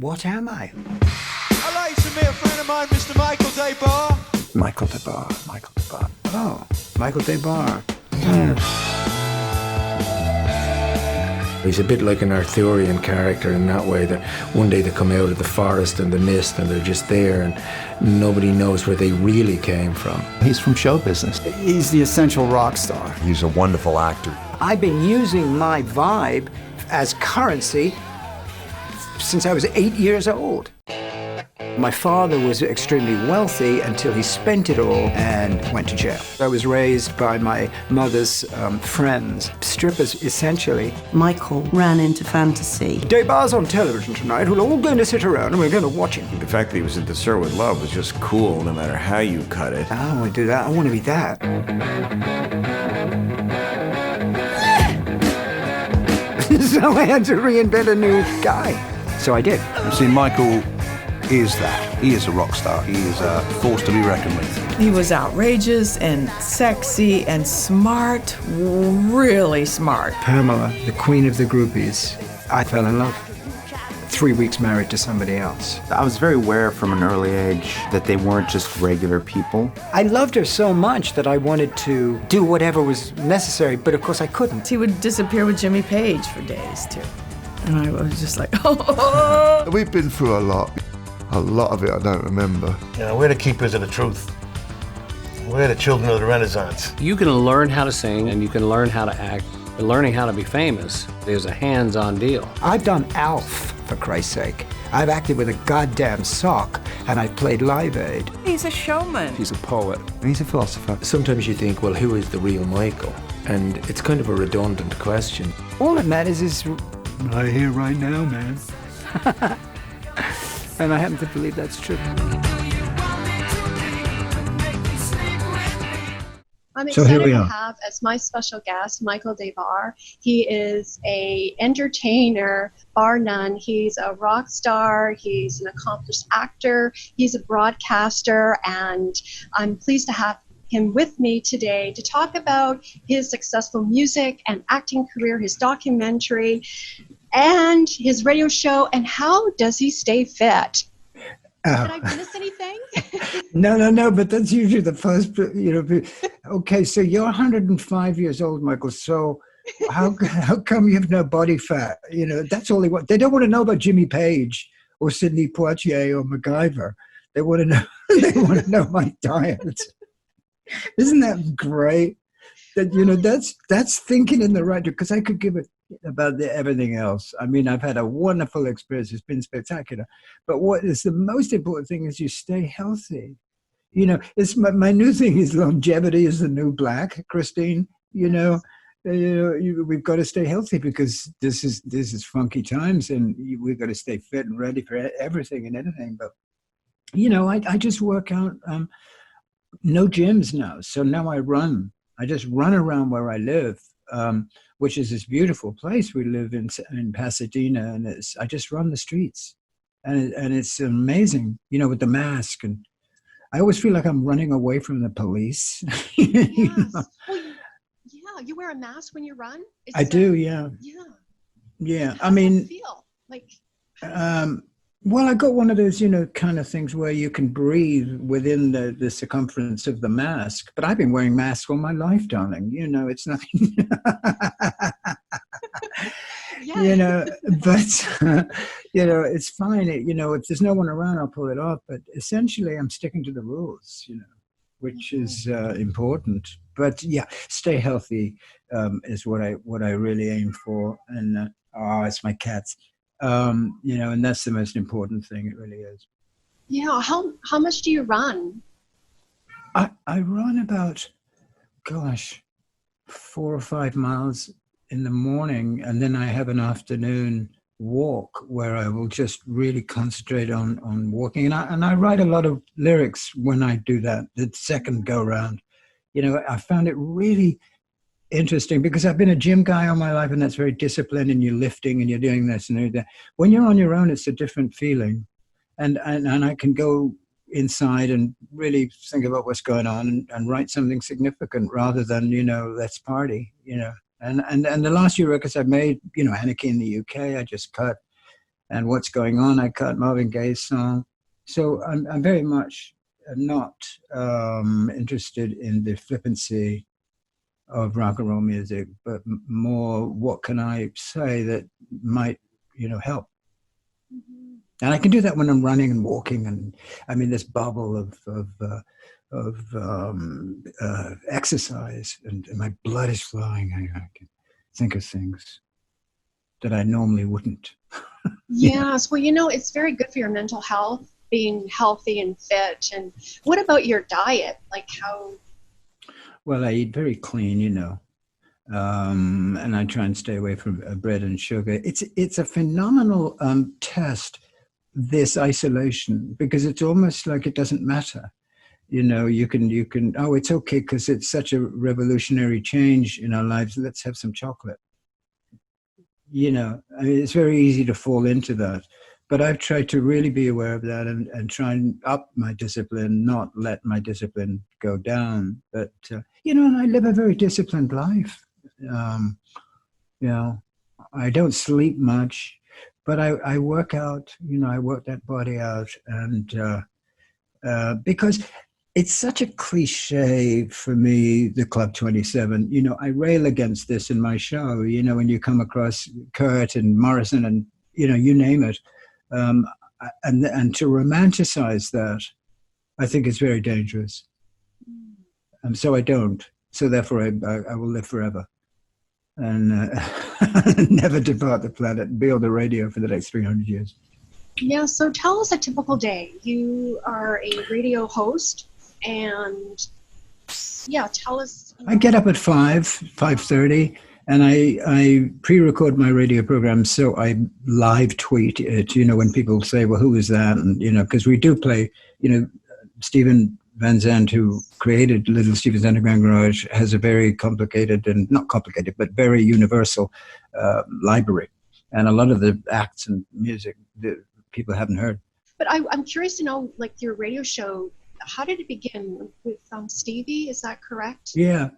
what am I? I'd like to meet a friend of mine, Mr. Michael DeBar. Michael DeBar. Oh, Michael DeBar. He's a bit like an Arthurian character in that way, that one day they come out of the forest and the mist and they're just there and nobody knows where they really came from. He's from show business. He's the essential rock star. He's a wonderful actor. I've been using my vibe as currency since I was 8 years old. My father was extremely wealthy until he spent it all and went to jail. I was raised by my mother's friends, strippers essentially. Michael ran into fantasy. DeBar's on television tonight. We're all going to sit around and we're going to watch him. The fact that he was into Sir with Love was just cool, no matter how you cut it. I don't want to do that. I want to be that. So I had to reinvent a new guy. So I did. You see, Michael is that. He is a rock star. He is a force to be reckoned with. He was outrageous and sexy and smart, really smart. Pamela, the queen of the groupies, I fell in love. 3 weeks married to somebody else. I was very aware from an early age that they weren't just regular people. I loved her so much that I wanted to do whatever was necessary, but of course I couldn't. He would disappear with Jimmy Page for days, too. And I was just like, oh. We've been through a lot. A lot of it I don't remember. You know, we're the keepers of the truth. We're the children of the Renaissance. You can learn how to sing and you can learn how to act. But learning how to be famous is a hands-on deal. I've done Alf, for Christ's sake. I've acted with a goddamn sock, and I've played Live Aid. He's a showman. He's a poet. He's a philosopher. Sometimes you think, well, who is the real Michael? And it's kind of a redundant question. All that matters is right here, right now, man. And I happen to believe that's true. I'm excited to have as my special guest Michael DeBar. He is an entertainer, bar none. He's a rock star. He's an accomplished actor. He's a broadcaster, and I'm pleased to have him with me today to talk about his successful music and acting career, his documentary, and his radio show, and how does he stay fit? Did I miss anything? No, but that's usually the first, Okay, so you're 105 years old, Michael, so how come you have no body fat? That's all they want. They don't want to know about Jimmy Page or Sidney Poitier or MacGyver. They want to know my diet. Isn't that great? That's thinking in the right direction, because I could give it about everything else. I mean, I've had a wonderful experience. It's been spectacular. But what is the most important thing is you stay healthy. It's my new thing is longevity is the new black, Christine. We've got to stay healthy because this is funky times, and we've got to stay fit and ready for everything and anything. But I just work out. No gyms now, so now I run. I just run around where I live, which is this beautiful place. We live in Pasadena, and I just run the streets, and it's amazing, with the mask, and I always feel like I'm running away from the police. Yes. Well, yeah, you wear a mask when you run? I do, yeah. Yeah, I mean, feel like. Well, I got one of those, kind of things where you can breathe within the circumference of the mask. But I've been wearing masks all my life, darling. It's nothing. But, it's fine. If there's no one around, I'll pull it off. But essentially, I'm sticking to the rules, which is important. But, yeah, stay healthy is what I really aim for. And, it's my cats. And that's the most important thing. It really is. Yeah. How much do you run? I run about, 4 or 5 miles in the morning, and then I have an afternoon walk where I will just really concentrate on walking. And I write a lot of lyrics when I do that, the second go round. I found it really interesting because I've been a gym guy all my life, and that's very disciplined, and you're lifting and you're doing this and doing that. When you're on your own, it's a different feeling, and I can go inside and really think about what's going on and write something significant rather than let's party. And the last few records I've made, Anarchy in the UK, I just cut, and What's Going On, I cut Marvin Gaye's song. So I'm very much not interested in the flippancy of rock and roll music, but more what can I say that might, help. And I can do that when I'm running and walking, and I'm in this bubble of exercise, and my blood is flowing. I can think of things that I normally wouldn't. Yes, well, it's very good for your mental health, being healthy and fit. And what about your diet? Like how? Well, I eat very clean, and I try and stay away from bread and sugar. It's a phenomenal test, this isolation, because it's almost like it doesn't matter. You can, oh, it's okay because it's such a revolutionary change in our lives. Let's have some chocolate. I mean, it's very easy to fall into that. But I've tried to really be aware of that and try and up my discipline, not let my discipline go down. But, and I live a very disciplined life. I don't sleep much, but I work out, I work that body out. And because it's such a cliche for me, the Club 27. I rail against this in my show, when you come across Kurt and Morrison and, you name it. And to romanticize that, I think is very dangerous. So I don't. So therefore, I will live forever and never depart the planet and be on the radio for the next 300 years. Yeah, so tell us a typical day. You are a radio host, and tell us. I get up at 5:30. And I pre-record my radio program, so I live tweet it, when people say, well, who is that? And, because we do play, Steven Van Zandt, who created Little Steven's Underground Garage, has a very complicated, and not complicated, but very universal library. And a lot of the acts and music that people haven't heard. But I'm curious to know, like, your radio show, how did it begin? With Stevie, is that correct? Yeah.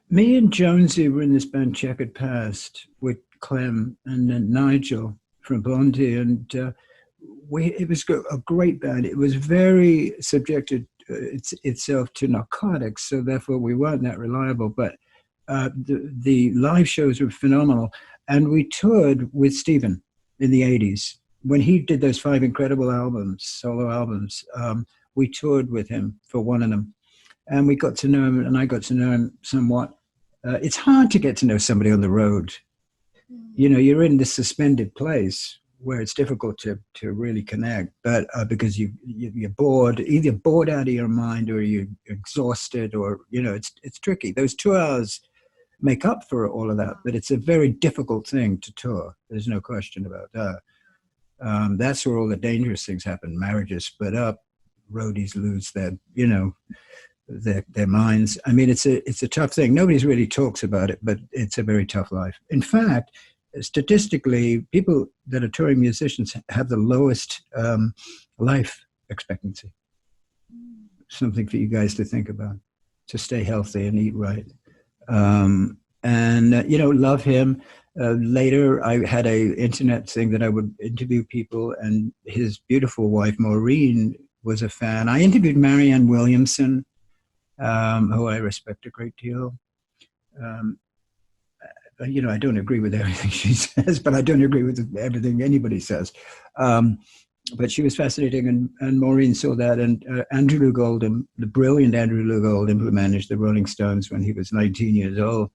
Me and Jonesy were in this band Checkered Past with Clem and then Nigel from Blondie, and it was a great band. It was very subjected itself to narcotics, so therefore we weren't that reliable. But the live shows were phenomenal, and we toured with Steven in the 80s. When he did those 5 incredible albums, solo albums, we toured with him for one of them. And we got to know him, and I got to know him somewhat. It's hard to get to know somebody on the road. You're in this suspended place where it's difficult to really connect, but because you're bored, either bored out of your mind or you're exhausted, or it's tricky. Those 2 hours make up for all of that, but it's a very difficult thing to tour. There's no question about that. That's where all the dangerous things happen. Marriages split up, roadies lose their minds. I mean, it's a tough thing. Nobody really talks about it, but it's a very tough life. In fact, statistically, people that are touring musicians have the lowest life expectancy. Something for you guys to think about, to stay healthy and eat right. Love him. Later, I had a internet thing that I would interview people, and his beautiful wife, Maureen, was a fan. I interviewed Marianne Williamson, who I respect a great deal. I don't agree with everything she says, but I don't agree with everything anybody says. But she was fascinating, and Maureen saw that. And Andrew Loog Oldham, the brilliant Andrew Loog Oldham, who managed the Rolling Stones when he was 19 years old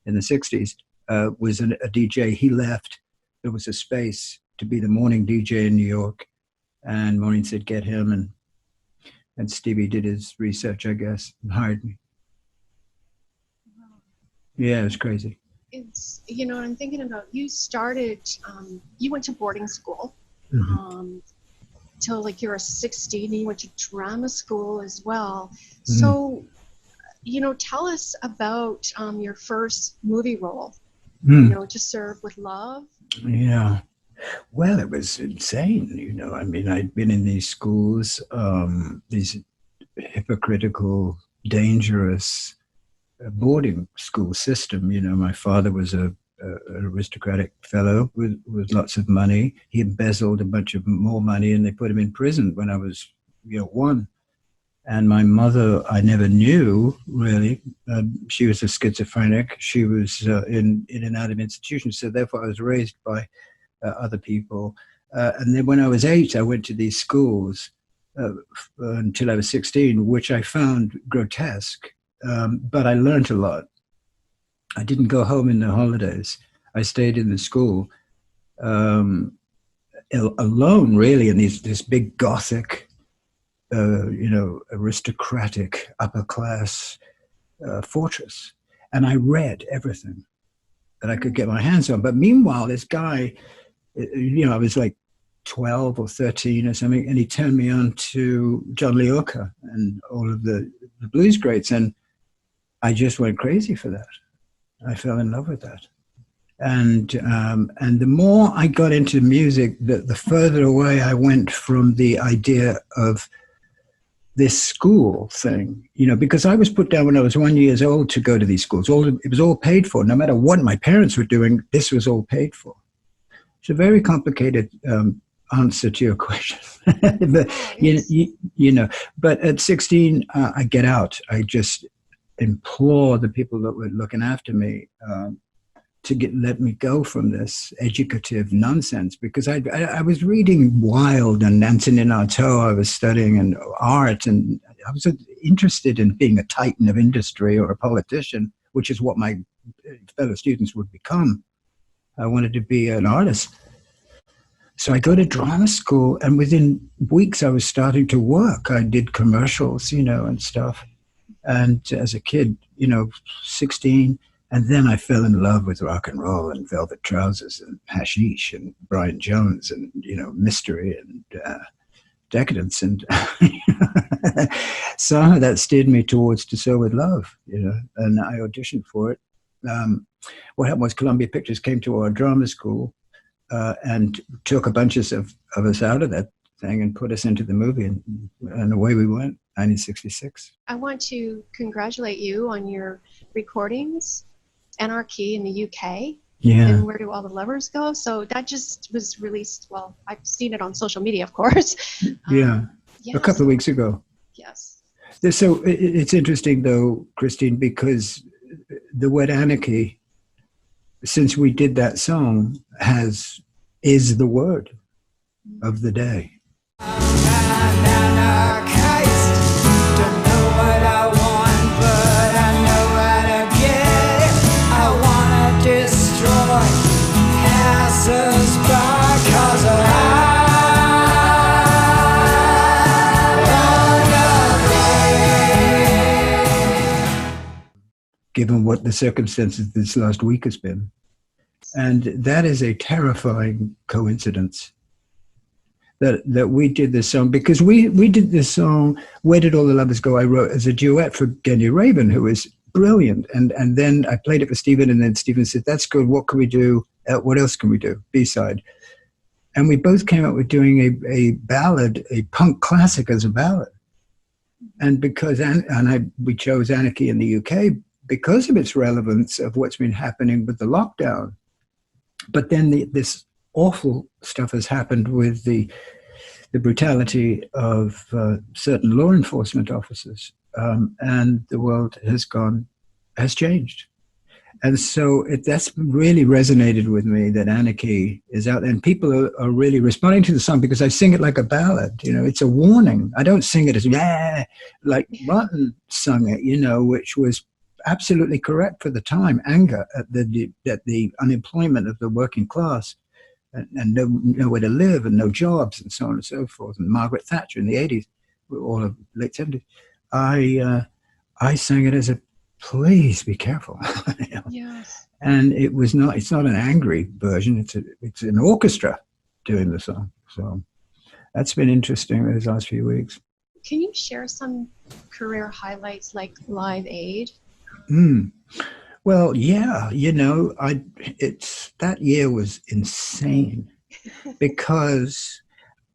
in the 60s, was a DJ. He left. There was a space to be the morning DJ in New York. And Maureen said, get him. And Stevie did his research, I guess, and hired me. Yeah, it was crazy. It's, I'm thinking about, you started, you went to boarding school till like you were 16, and you went to drama school as well. So, tell us about your first movie role, To Serve with Love. Yeah. Well, it was insane, I mean, I'd been in these schools, these hypocritical, dangerous boarding school system. My father was a an aristocratic fellow with lots of money. He embezzled a bunch of more money, and they put him in prison when I was, 1. And my mother, I never knew, really. She was a schizophrenic. She was in and out of institutions, so therefore I was raised by other people. And then when I was 8, I went to these schools until I was 16, which I found grotesque, but I learned a lot. I didn't go home in the holidays. I stayed in the school alone, really, in this big Gothic, aristocratic, upper class fortress. And I read everything that I could get my hands on. But meanwhile, this guy, I was like 12 or 13 or something, and he turned me on to John Lee Hooker and all of the blues greats. And I just went crazy for that. I fell in love with that. And the more I got into music, the further away I went from the idea of this school thing, because I was put down when I was 1 year old to go to these schools. It was all paid for. No matter what my parents were doing, this was all paid for. It's a very complicated answer to your question. But, but at 16, I get out. I just implore the people that were looking after me to let me go from this educative nonsense, because I was reading Wilde and Antonin Artaud. I was studying and art, and I was interested in being a titan of industry or a politician, which is what my fellow students would become. I wanted to be an artist. So I go to drama school, and within weeks I was starting to work. I did commercials, and stuff. And as a kid, 16, and then I fell in love with rock and roll and velvet trousers and hashish and Brian Jones and, mystery and decadence. And somehow that steered me towards To Sell With Love, and I auditioned for it. What happened was Columbia Pictures came to our drama school and took a bunch of us out of that thing and put us into the movie, and away we went, 1966. I want to congratulate you on your recordings, Anarchy in the UK, and Where Do All the Lovers Go? So that just was released, well, I've seen it on social media, of course. A couple of weeks ago. Yes. So it's interesting, though, Christine, because the word anarchy, since we did that song, is the word of the day. Given what the circumstances this last week has been. And that is a terrifying coincidence that we did this song, because we did this song, Where Did All the Lovers Go? I wrote as a duet for Genya Raven, who is brilliant. And then I played it for Stephen, and then Stephen said, that's good, what can we do? What else can we do? B-side. And we both came up with doing a ballad, a punk classic as a ballad. And because, we chose Anarchy in the UK because of its relevance of what's been happening with the lockdown. But then this awful stuff has happened with the brutality of certain law enforcement officers, and the world has changed. And so that's really resonated with me, that Anarchy is out there, and people are really responding to the song because I sing it like a ballad. It's a warning. I don't sing it as like Martin sung it, which was absolutely correct for the time. Anger at the unemployment of the working class, and nowhere to live and no jobs and so on and so forth. And Margaret Thatcher in the 80s, all of late 70s. I sang it as a please be careful. Yes. And it's not an angry version. It's an orchestra doing the song. So that's been interesting these last few weeks. Can you share some career highlights like Live Aid? Well, yeah, that year was insane because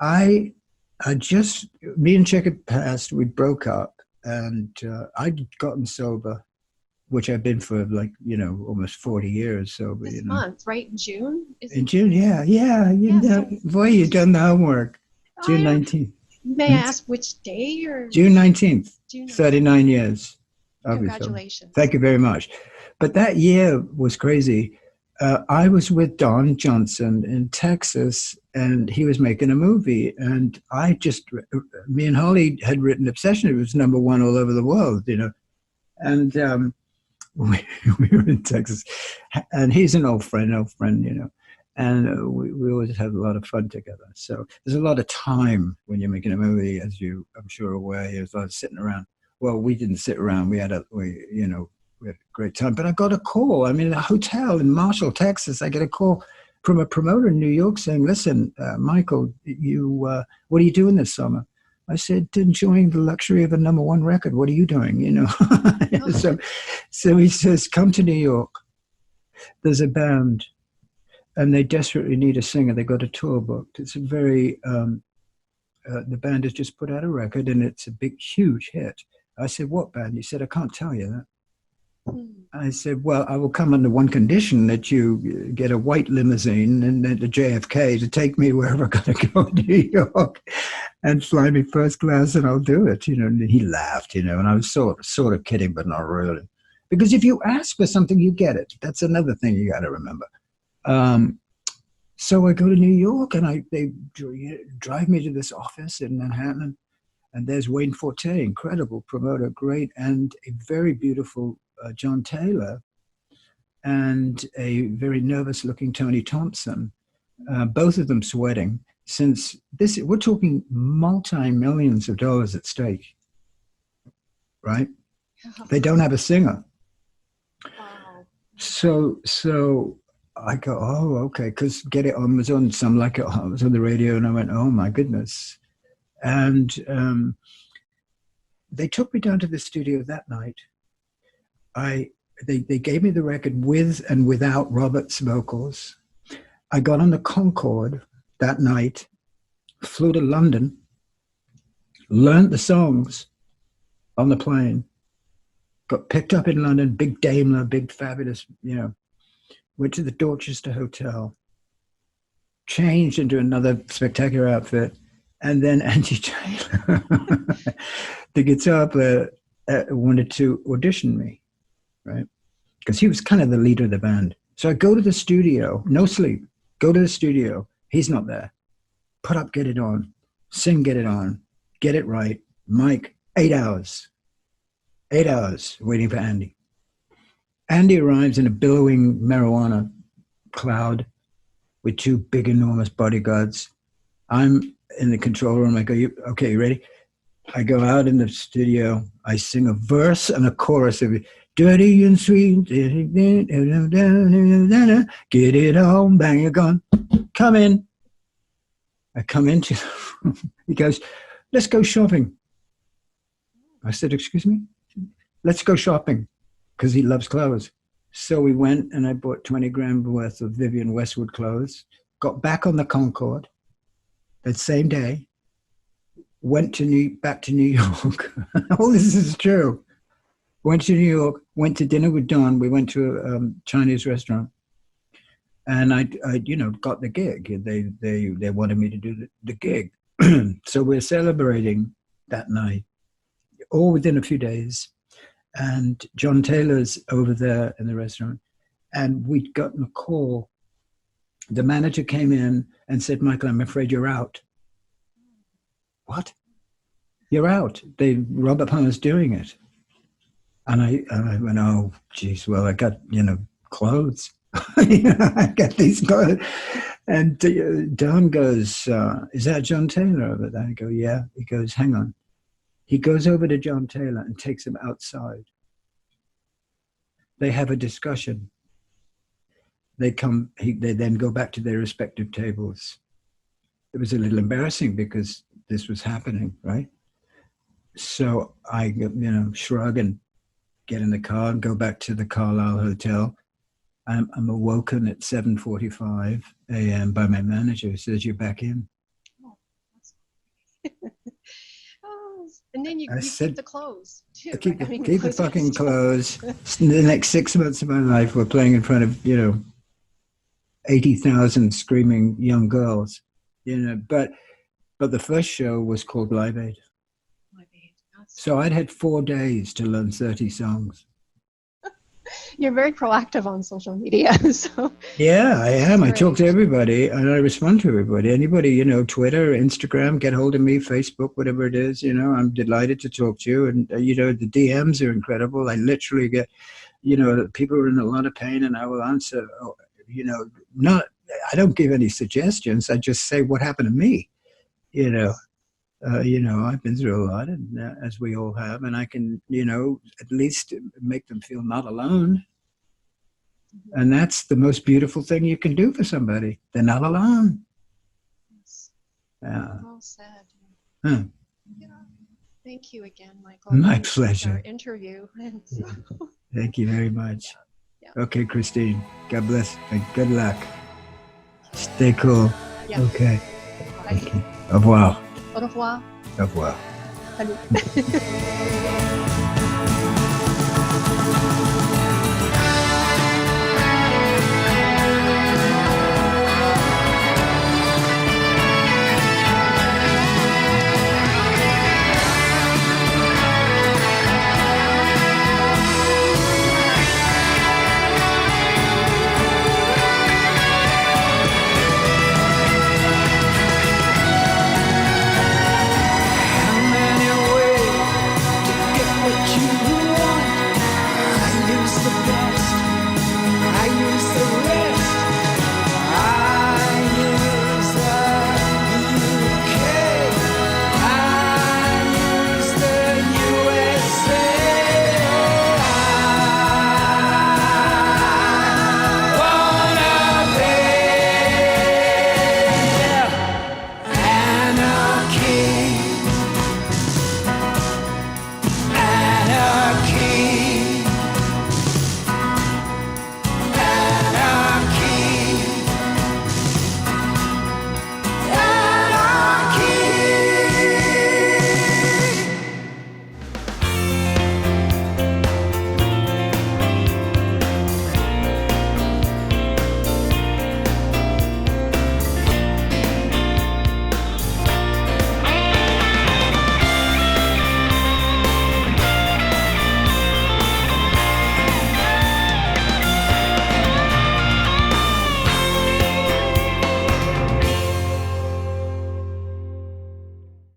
me and Chick had passed, we broke up, and I'd gotten sober which I've been for like, almost 40 years. So, this month, right? In June? In June, yeah. Boy, you've done the homework. June 19th. May I ask which day or? June 19th, June 19th. 39 years. Congratulations. Thank you very much. But that year was crazy. I was with Don Johnson in Texas, and he was making a movie. And me and Holly had written Obsession. It was #1 all over the world, And we were in Texas. And he's an old friend, And we always have a lot of fun together. So there's a lot of time when you're making a movie, as I'm sure aware. There's a lot of sitting around. Well, we didn't sit around. We had a great time. But I got a call. I'm in a hotel in Marshall, Texas. I get a call from a promoter in New York saying, "Listen, Michael, what are you doing this summer?" I said, "Enjoying the luxury of a #1 record. What are you doing?" So he says, "Come to New York. There's a band, and they desperately need a singer. They got a tour booked. It's a very the band has just put out a record, and it's a big, huge hit." I said, "What band?" He said, "I can't tell you that." I said, "Well, I will come under one condition, that you get a white limousine and then the JFK to take me wherever I'm going to go in New York and fly me first class, and I'll do it." And he laughed, and I was sort of kidding, but not really. Because if you ask for something, you get it. That's another thing you got to remember. So I go to New York, and they drive me to this office in Manhattan, and there's Wayne Forte, incredible promoter, great, and a very beautiful John Taylor, and a very nervous-looking Tony Thompson, both of them sweating. Since we're talking multi-millions of dollars at stake, right? They don't have a singer. Wow. So I go, "Oh, okay," because Get It On was on I was on the radio, and I went, "Oh my goodness." And they took me down to the studio that night. They gave me the record with and without Robert's vocals. I got on the Concorde that night, flew to London, learned the songs on the plane, got picked up in London, big Daimler, big fabulous, went to the Dorchester Hotel, changed into another spectacular outfit, and then Andy Taylor, the guitar player, wanted to audition me, right? Because he was kind of the leader of the band. So I go to the studio, no sleep, go to the studio. He's not there. Put up Get It On, sing Get It On, get it right. Mike, 8 hours. 8 hours waiting for Andy. Andy arrives in a billowing marijuana cloud with 2 big, enormous bodyguards. I'm in the control room. I go, you ready? I go out in the studio. I sing a verse and a chorus of dirty and sweet. Get it on, bang your gun. Come in. I come into the room. He goes, "Let's go shopping." I said, "Excuse me?" "Let's go shopping," because he loves clothes. So we went, and I bought 20 grand worth of Vivienne Westwood clothes, got back on the Concorde that same day, went back to New York. All this is true. Went to New York, went to dinner with Don. We went to a Chinese restaurant, and I got the gig. They wanted me to do the gig. So we're celebrating that night, all within a few days. And John Taylor's over there in the restaurant, and we'd gotten a call. The manager came in and said, "Michael, I'm afraid you're out." "What? You're out? Robert Palmer's doing it." And I went, "Oh, geez, well, I got, clothes." I got these clothes. And Don goes, "Is that John Taylor over there?" I go, "Yeah." He goes, "Hang on." He goes over to John Taylor and takes him outside. They have a discussion. They then go back to their respective tables. It was a little embarrassing because this was happening, right? So I, shrug and get in the car and go back to the Carlisle Hotel. I'm awoken at 7:45 a.m. by my manager, who says, "You're back in." Oh, songs, and then you keep the clothes too. Keep right? the fucking clothes. The next 6 months of my life, we're playing in front of 80,000 screaming young girls. But the first show was called Live Aid. So I'd had 4 days to learn 30 songs. You're very proactive on social media. So yeah, I am. I talk to everybody and I respond to everybody. Anybody, Twitter, Instagram, get hold of me, Facebook, whatever it is, I'm delighted to talk to you. And, the DMs are incredible. I literally get, people are in a lot of pain and I will answer, I don't give any suggestions. I just say what happened to me, I've been through a lot, and as we all have, and I can, at least make them feel not alone. Mm-hmm. And that's the most beautiful thing you can do for somebody. They're not alone. Yes. Yeah. Well said. Huh. Thank you again, Michael. My pleasure. Our interview. Thank you very much. Yeah. Okay, Christine. God bless and good luck. Stay cool. Yeah. Okay. Au revoir. Au revoir. Au revoir. Salut. Anarchy.